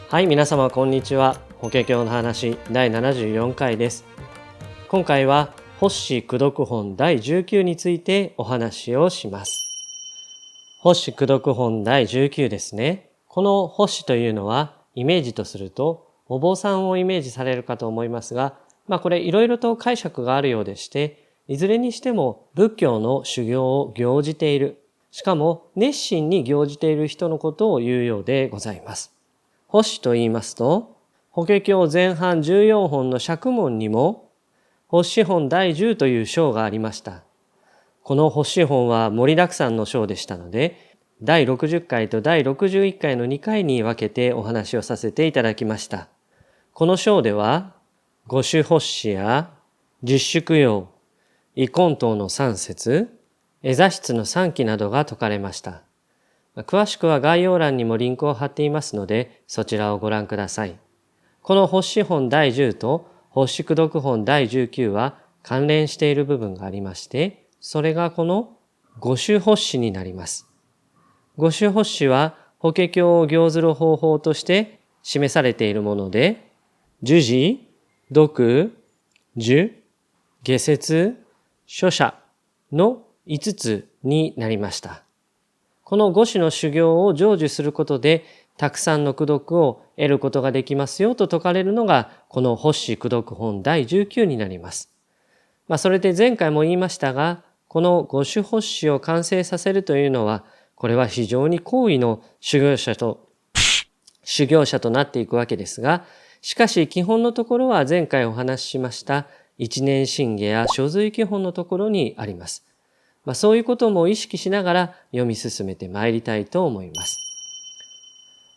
はい、皆様こんにちは。法華経の話第74回です。今回は法師功読本第19についてお話をします。法師功読本第19ですね。この法師というのはイメージとするとお坊さんをイメージされるかと思いますが、これいろいろと解釈があるようでして、いずれにしても仏教の修行を行じている、しかも熱心に行じている人のことを言うようでございます。法師と言いますと、法華経前半14本の釈門にも法師本第10という章がありました。この法師本は盛りだくさんの章でしたので、第60回と第61回の2回に分けてお話をさせていただきました。この章では、五種法師や十宿要、遺根等の3節、絵座室の3期などが説かれました。詳しくは概要欄にもリンクを貼っていますので、そちらをご覧ください。この法師本第10と法師功読本第19は関連している部分がありまして、それがこの五種法師になります。五種法師は法華経を行ずる方法として示されているもので、受持、読、受、下説、書写の5つになりました。この五種の修行を成就することで、たくさんの功読を得ることができますよと説かれるのが、この法師功読本第19になります。それで前回も言いましたが、この五種法師を完成させるというのは、これは非常に高位の修行者となっていくわけですが、しかし基本のところは前回お話ししました一年信下や所随基本のところにあります。そういうことも意識しながら読み進めてまいりたいと思います。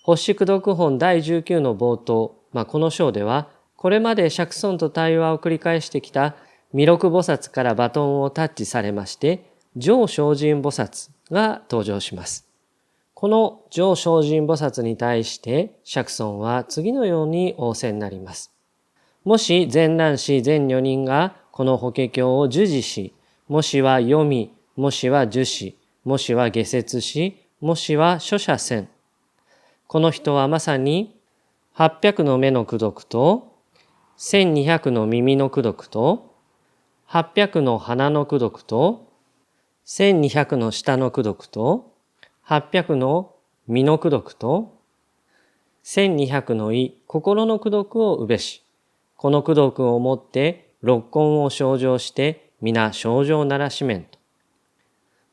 法師功読本第19の冒頭、この章では、これまで釈尊と対話を繰り返してきた弥勒菩薩からバトンをタッチされまして、上精進菩薩が登場します。この上精進菩薩に対して釈尊は次のように仰せになります。もし善男子全女人がこの法華経を受持し、もしは読み、もしは受し、もしは下説し、もしは書写せん。この人はまさに800の目の功読と、1200の耳の功読と、800の鼻の功読と、1200の舌の功読と、800の身の功読と、1200の意、心の功読をうべし、この功読をもって六根を清浄して皆清浄ならしめんと。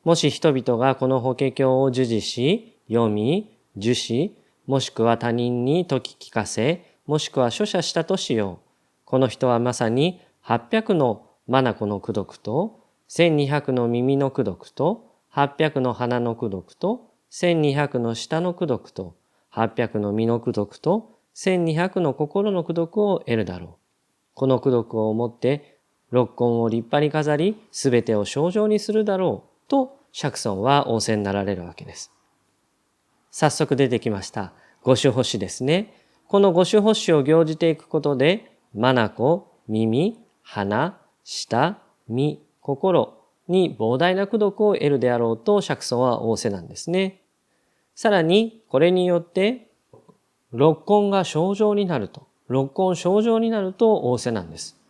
もし人々がこの法華経を受持し、読み、受し、もしくは他人に説き聞かせ、もしくは書写したとしよう。この人はまさに800の眼の功読と、1200の耳の功読と、800の鼻の功読と、1200の舌の功読と、800の身の功読と、1200の心の功読を得るだろう。この功読をもって六根を立派に飾り、すべてを清浄にするだろうと釈尊は仰せになられるわけです。早速出てきました五種法師ですね。この五種法師を行じていくことで、眼、耳、鼻、舌、身、心に膨大な功読を得るであろうと釈尊は仰せなんですね。さらにこれによって六根が清浄になると、六根清浄になると仰せなんです。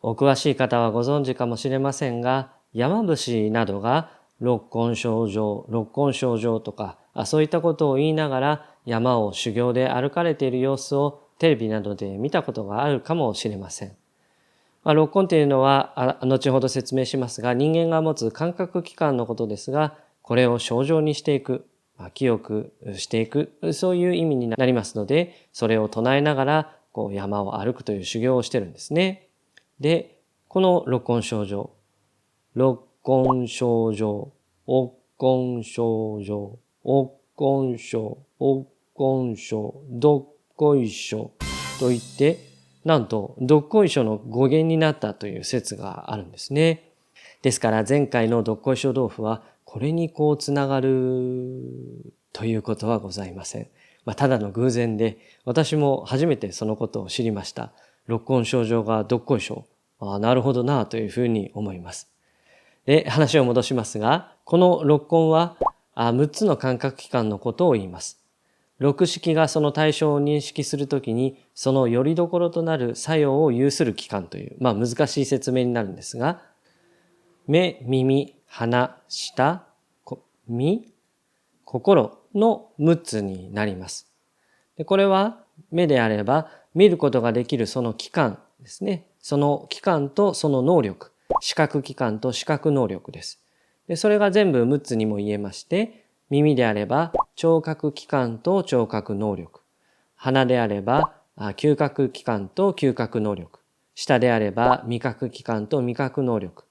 お詳しい方はご存知かもしれませんが、山伏などが六根清浄、六根清浄とか、そういったことを言いながら山を修行で歩かれている様子をテレビなどで見たことがあるかもしれません。六根というのは後ほど説明しますが、人間が持つ感覚器官のことですが、これを清浄にしていく、清くしていく、そういう意味になりますので、それを唱えながら山を歩くという修行をしてるんですね。で、この六根清浄、六根清浄、億根清浄、億根清、億根清、どっこいしょといって、なんとどっこいしょの語源になったという説があるんですね。ですから前回のどっこいしょ豆腐はこれにつながるということはございません。ただの偶然で、私も初めてそのことを知りました。六根清浄がどっこいしょ。なるほどなというふうに思います。で、話を戻しますが、この六根は6つの感覚器官のことを言います。六識がその対象を認識するときに、その拠り所となる作用を有する器官という、難しい説明になるんですが、目、耳、鼻、舌、身、心の6つになります。でこれは目であれば見ることができるその器官ですね。その器官とその能力、視覚器官と視覚能力です。でそれが全部6つにも言えまして、耳であれば聴覚器官と聴覚能力、鼻であれば嗅覚器官と嗅覚能力、舌であれば味覚器官と味覚能力、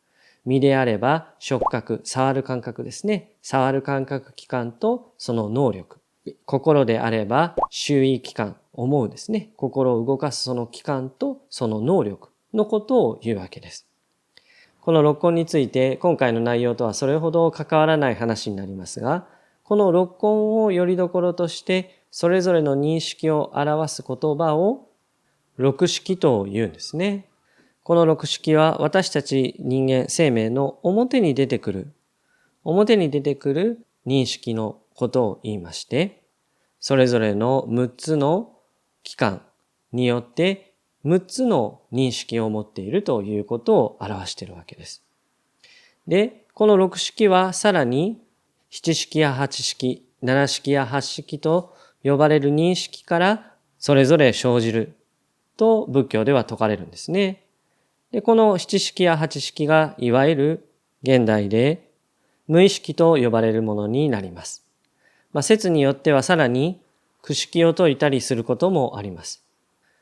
身であれば触覚、触る感覚ですね。触る感覚器官とその能力。心であれば周囲器官、思うですね。心を動かすその器官とその能力のことを言うわけです。この六根について今回の内容とはそれほど関わらない話になりますが、この六根を拠り所としてそれぞれの認識を表す言葉を六識と言うんですね。この六識は私たち人間生命の表に出てくる認識のことを言いまして、それぞれの6つの器官によって6つの認識を持っているということを表しているわけです。で、この六識はさらに七識や八識、七識や八識と呼ばれる認識からそれぞれ生じると仏教では説かれるんですね。で、この七識や八識がいわゆる現代で無意識と呼ばれるものになります。説によってはさらに九識を説いたりすることもあります。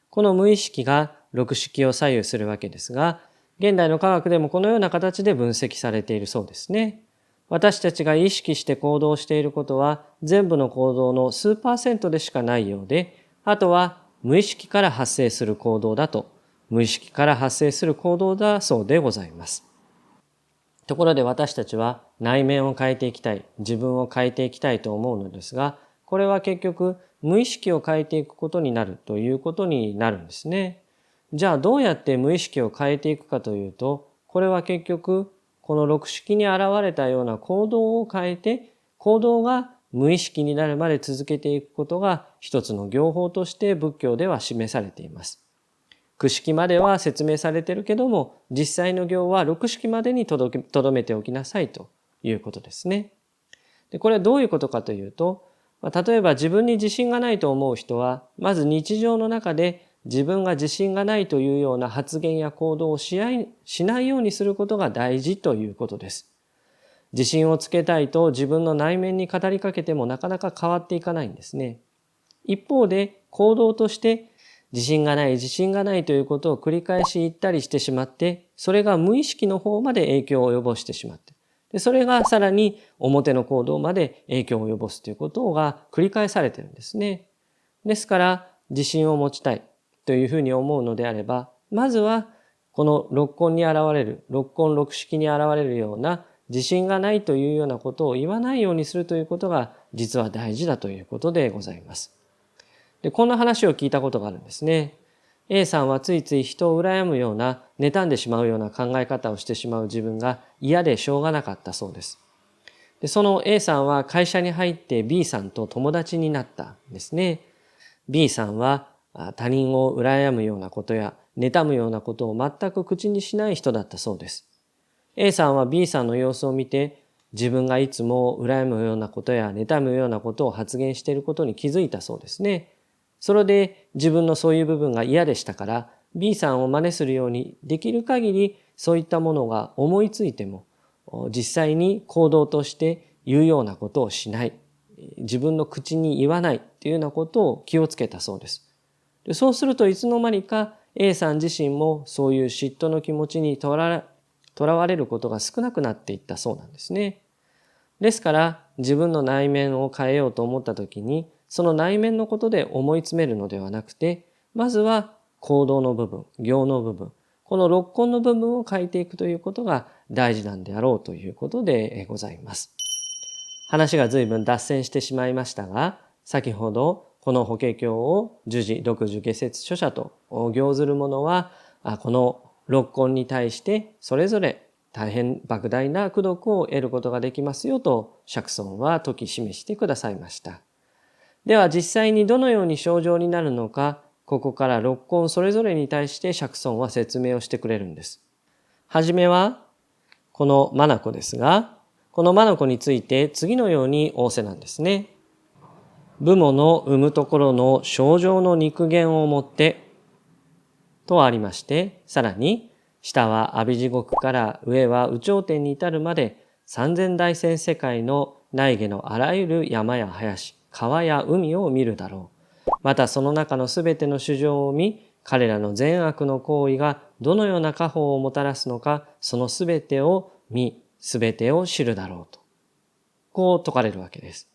この無意識が六識を左右するわけですが、現代の科学でもこのような形で分析されているそうですね。私たちが意識して行動していることは全部の行動の数%でしかないようで、あとは無意識から発生する行動だそうでございます。ところで私たちは内面を変えていきたい、自分を変えていきたいと思うのですが、これは結局無意識を変えていくことになるということになるんですね。じゃあどうやって無意識を変えていくかというと、これは結局この六識に現れたような行動を変えて、行動が無意識になるまで続けていくことが一つの行法として仏教では示されています。九識までは説明されているけども、実際の行は六識までにとどめておきなさいということですね。で、これはどういうことかというと、例えば自分に自信がないと思う人は、まず日常の中で自分が自信がないというような発言や行動をしないようにすることが大事ということです。自信をつけたいと自分の内面に語りかけてもなかなか変わっていかないんですね。一方で行動として自信がないということを繰り返し言ったりしてしまって、それが無意識の方まで影響を及ぼしてしまって、でそれがさらに表の行動まで影響を及ぼすということが繰り返されているんですね。ですから自信を持ちたいというふうに思うのであれば、まずはこの六根六識に現れるような自信がないというようなことを言わないようにするということが実は大事だということでございます。で、こんな話を聞いたことがあるんですね。A さんはついつい人を羨むような、妬んでしまうような考え方をしてしまう自分が嫌でしょうがなかったそうです。で、その A さんは会社に入って B さんと友達になったんですね。B さんは他人を羨むようなことや妬むようなことを全く口にしない人だったそうです。A さんは B さんの様子を見て、自分がいつも羨むようなことや妬むようなことを発言していることに気づいたそうですね。それで自分のそういう部分が嫌でしたから B さんを真似するようにできる限りそういったものが思いついても実際に行動として言うようなことをしない、自分の口に言わないというようなことを気をつけたそうです。でそうするといつの間にか A さん自身もそういう嫉妬の気持ちにとらわれることが少なくなっていったそうなんですね。ですから自分の内面を変えようと思ったときに、その内面のことで思い詰めるのではなくて、まずは行動の部分、行の部分、この六根の部分を変えていくということが大事なんであろうということでございます。話が随分脱線してしまいましたが、先ほどこの法華経を儒事、独樹、下説書者と行ずる者は、この六根に対してそれぞれ大変莫大な功徳を得ることができますよと釈尊は説き示してくださいました。では実際にどのように症状になるのか、ここから6根それぞれに対して釈尊は説明をしてくれるんです。はじめはこの眼ですが、この眼について次のように仰せなんですね。部母の生むところの症状の肉減をもってとありまして、さらに下は阿鼻地獄から上は有頂天に至るまで三千大千世界の内外のあらゆる山や林、川や海を見るだろう。またその中のすべての衆生を見、彼らの善悪の行為がどのような果報をもたらすのか、そのすべてを見、すべてを知るだろうと。こう説かれるわけです。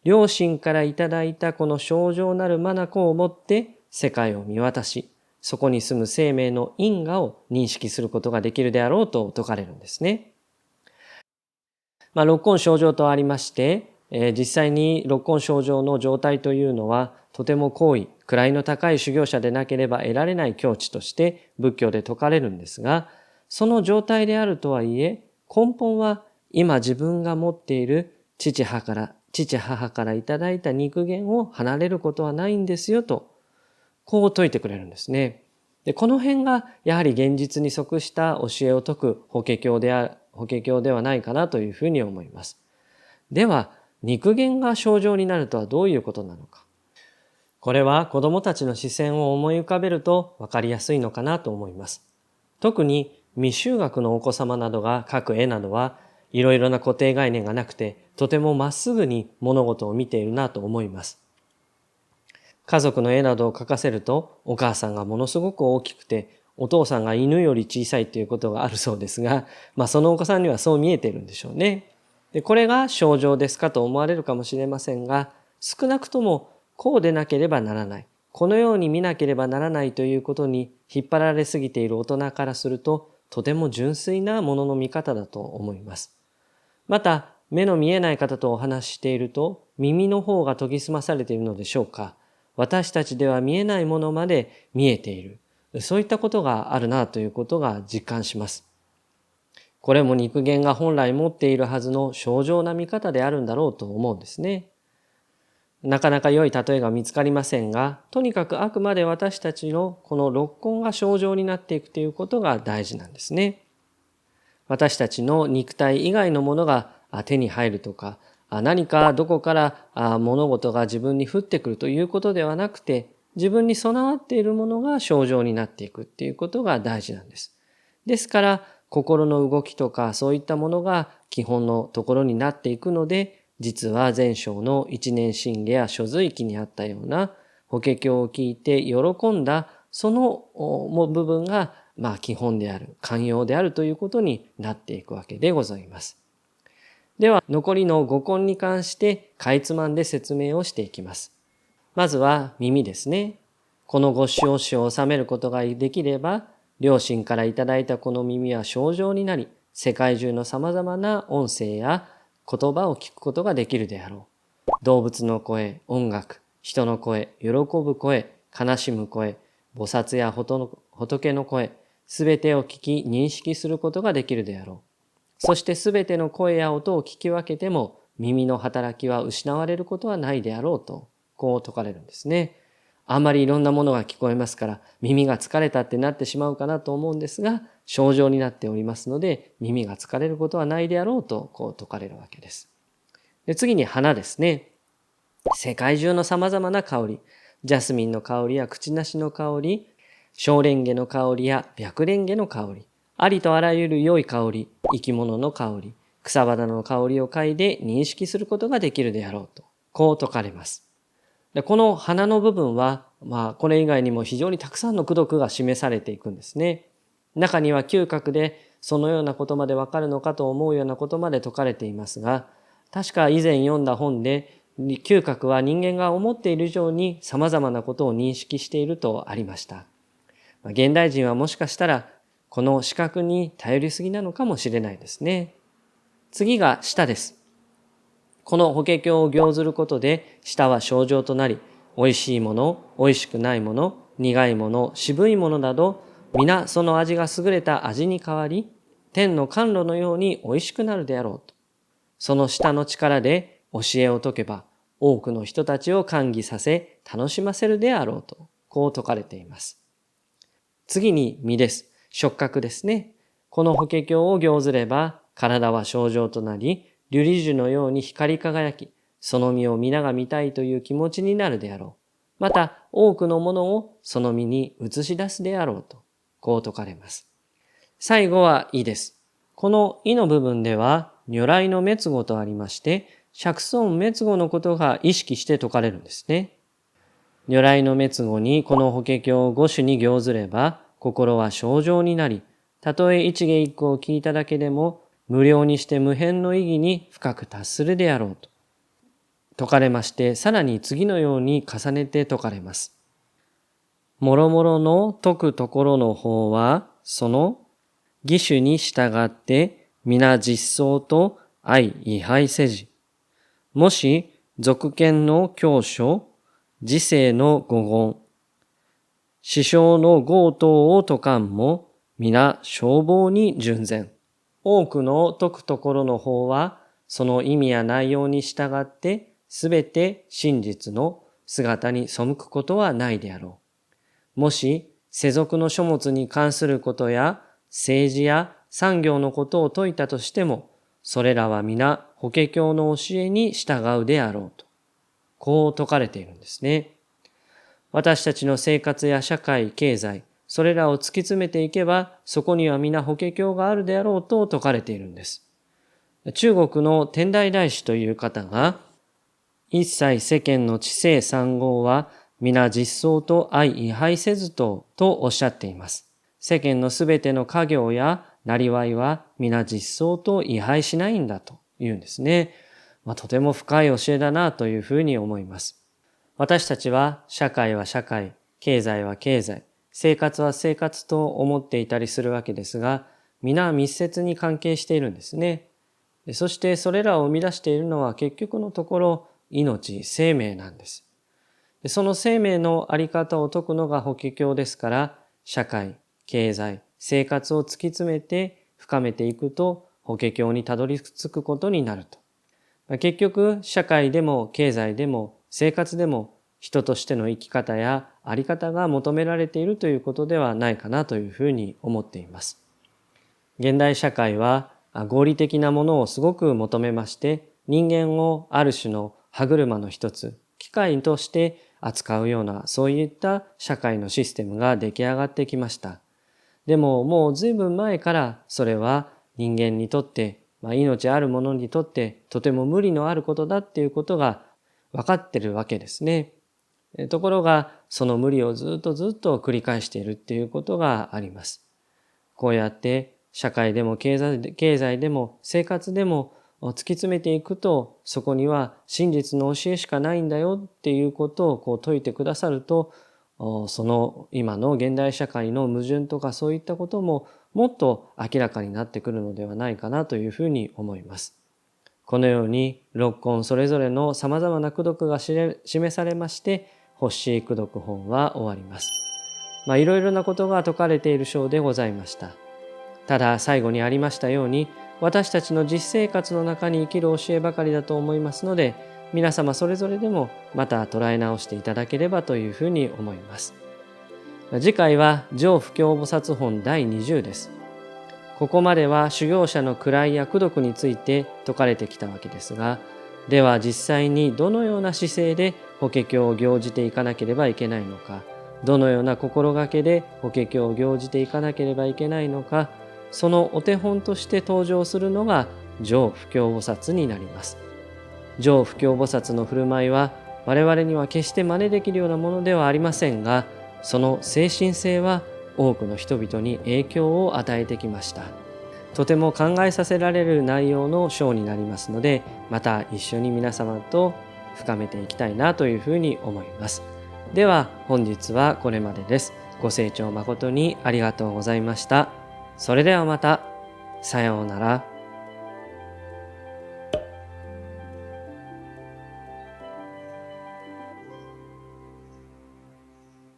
両親からいただいたこの清浄なる眼をもって世界を見渡し、そこに住む生命の因果を認識することができるであろうと説かれるんですね。六根清浄とありまして、実際に六根清浄の状態というのはとても高位、位の高い修行者でなければ得られない境地として仏教で説かれるんですが、その状態であるとはいえ、根本は今自分が持っている父母からいただいた肉減を離れることはないんですよと、こう説いてくれるんですね。で、この辺がやはり現実に即した教えを説く法華経ではないかなというふうに思います。では、肉減が清浄になるとはどういうことなのか。これは子どもたちの視線を思い浮かべると分かりやすいのかなと思います。特に未就学のお子様などが描く絵などはいろいろな固定概念がなくて、とてもまっすぐに物事を見ているなと思います。家族の絵などを描かせると、お母さんがものすごく大きくて、お父さんが犬より小さいということがあるそうですが、そのお子さんにはそう見えているんでしょうね。で、これが清浄ですかと思われるかもしれませんが、少なくともこうでなければならない、このように見なければならないということに引っ張られすぎている大人からすると、とても純粋なものの見方だと思います。また、目の見えない方とお話ししていると、耳の方が研ぎ澄まされているのでしょうか。私たちでは見えないものまで見えている。そういったことがあるなということが実感します。これも肉減が本来持っているはずの清浄な見方であるんだろうと思うんですね。なかなか良い例えが見つかりませんが、とにかくあくまで私たちのこの六根が清浄になっていくということが大事なんですね。私たちの肉体以外のものが手に入るとか、何かどこから物事が自分に降ってくるということではなくて、自分に備わっているものが清浄になっていくっていうことが大事なんです。ですから心の動きとかそういったものが基本のところになっていくので、実は前章の一念心下や所随記にあったような法華経を聞いて喜んだその部分が基本である、寛容であるということになっていくわけでございます。では残りの五根に関してかいつまんで説明をしていきます。まずは耳ですね。この五種子を収めることができれば、両親からいただいたこの耳は清浄になり、世界中の様々な音声や言葉を聞くことができるであろう。動物の声、音楽、人の声、喜ぶ声、悲しむ声、菩薩や仏の声、すべてを聞き認識することができるであろう。そしてすべての声や音を聞き分けても耳の働きは失われることはないであろうと、こう説かれるんですね。あんまりいろんなものが聞こえますから耳が疲れたってなってしまうかなと思うんですが、清浄になっておりますので耳が疲れることはないであろうと、こう説かれるわけです。で、次に花ですね。世界中の様々な香り、ジャスミンの香りやクチナシの香り、小蓮華の香りや白蓮華の香り、ありとあらゆる良い香り、生き物の香り、草花の香りを嗅いで認識することができるであろうと、こう説かれます。で、この花の部分は、これ以外にも非常にたくさんの功徳が示されていくんですね。中には嗅覚でそのようなことまでわかるのかと思うようなことまで説かれていますが、確か以前読んだ本で、嗅覚は人間が思っている以上に様々なことを認識しているとありました。現代人はもしかしたらこの視覚に頼りすぎなのかもしれないですね。次が舌です。この法華経を行ずることで舌は清浄となり、美味しいもの、美味しくないもの、苦いもの、渋いものなど、皆その味が優れた味に変わり、天の甘露のように美味しくなるであろうと。その舌の力で教えを説けば、多くの人たちを歓喜させ楽しませるであろうと、こう説かれています。次に身です。触覚ですね。この法華経を行ずれば、体は清浄となり、瑠璃樹のように光り輝き、その身を皆が見たいという気持ちになるであろう。また、多くのものをその身に映し出すであろうと、こう説かれます。最後は意です。この意の部分では、如来の滅後とありまして、釈尊滅後のことが意識して説かれるんですね。如来の滅後にこの法華経を五種に行ずれば、心は清浄になり、たとえ一下一句を聞いただけでも、無量にして無辺の意義に深く達するであろうと説かれまして、さらに次のように重ねて説かれます。もろもろの説くところの方は、その義手に従って皆実相と相違背せじ。もし俗見の教書、時世の語言、師匠の豪等を説かんも皆消防に準然。多くの説くところの方は、その意味や内容に従ってすべて真実の姿に背くことはないであろう。もし世俗の書物に関することや政治や産業のことを説いたとしても、それらは皆法華経の教えに従うであろうと、こう説かれているんですね。私たちの生活や社会、経済、それらを突き詰めていけば、そこには皆法華経があるであろうと説かれているんです。中国の天台大師という方が、一切世間の知性三号は皆実相と相違背せずとおっしゃっています。世間のすべての家業やなりわいは皆実相と違背しないんだというんですね。とても深い教えだなというふうに思います。私たちは社会は社会、経済は経済、生活は生活と思っていたりするわけですが、皆密接に関係しているんですね。そしてそれらを生み出しているのは結局のところ命、生命なんです。その生命のあり方を説くのが法華経ですから、社会、経済、生活を突き詰めて深めていくと法華経にたどり着くことになると。結局社会でも経済でも生活でも人としての生き方やあり方が求められているということではないかなというふうに思っています。現代社会は合理的なものをすごく求めまして、人間をある種の歯車の一つ、機械として扱うようなそういった社会のシステムが出来上がってきました。でももう随分前からそれは人間にとって命あるものにとってとても無理のあることだっていうことが分かってるわけですね。ところがその無理をずっと繰り返しているっていうことがあります。こうやって社会でも経済でも生活でも突き詰めていくと、そこには真実の教えしかないんだよっていうことを説いてくださると、その今の現代社会の矛盾とかそういったことももっと明らかになってくるのではないかなというふうに思います。このように六根それぞれのさまざまな功徳が示されまして、法師功徳本は終わります。いろいろなことが説かれている章でございました。ただ最後にありましたように、私たちの実生活の中に生きる教えばかりだと思いますので、皆様それぞれでもまた捉え直していただければというふうに思います。次回は上布教菩薩本第20です。ここまでは修行者の位や功徳について説かれてきたわけですが、では実際にどのような姿勢で法華経を行じていかなければいけないのか、どのような心がけで法華経を行じていかなければいけないのか、そのお手本として登場するのが上布教菩薩になります。上布教菩薩の振る舞いは我々には決して真似できるようなものではありませんが、その精神性は多くの人々に影響を与えてきました。とても考えさせられる内容の章になりますので、また一緒に皆様と深めていきたいなというふうに思います。では本日はこれまでです。ご清聴誠にありがとうございました。それではまた。さようなら。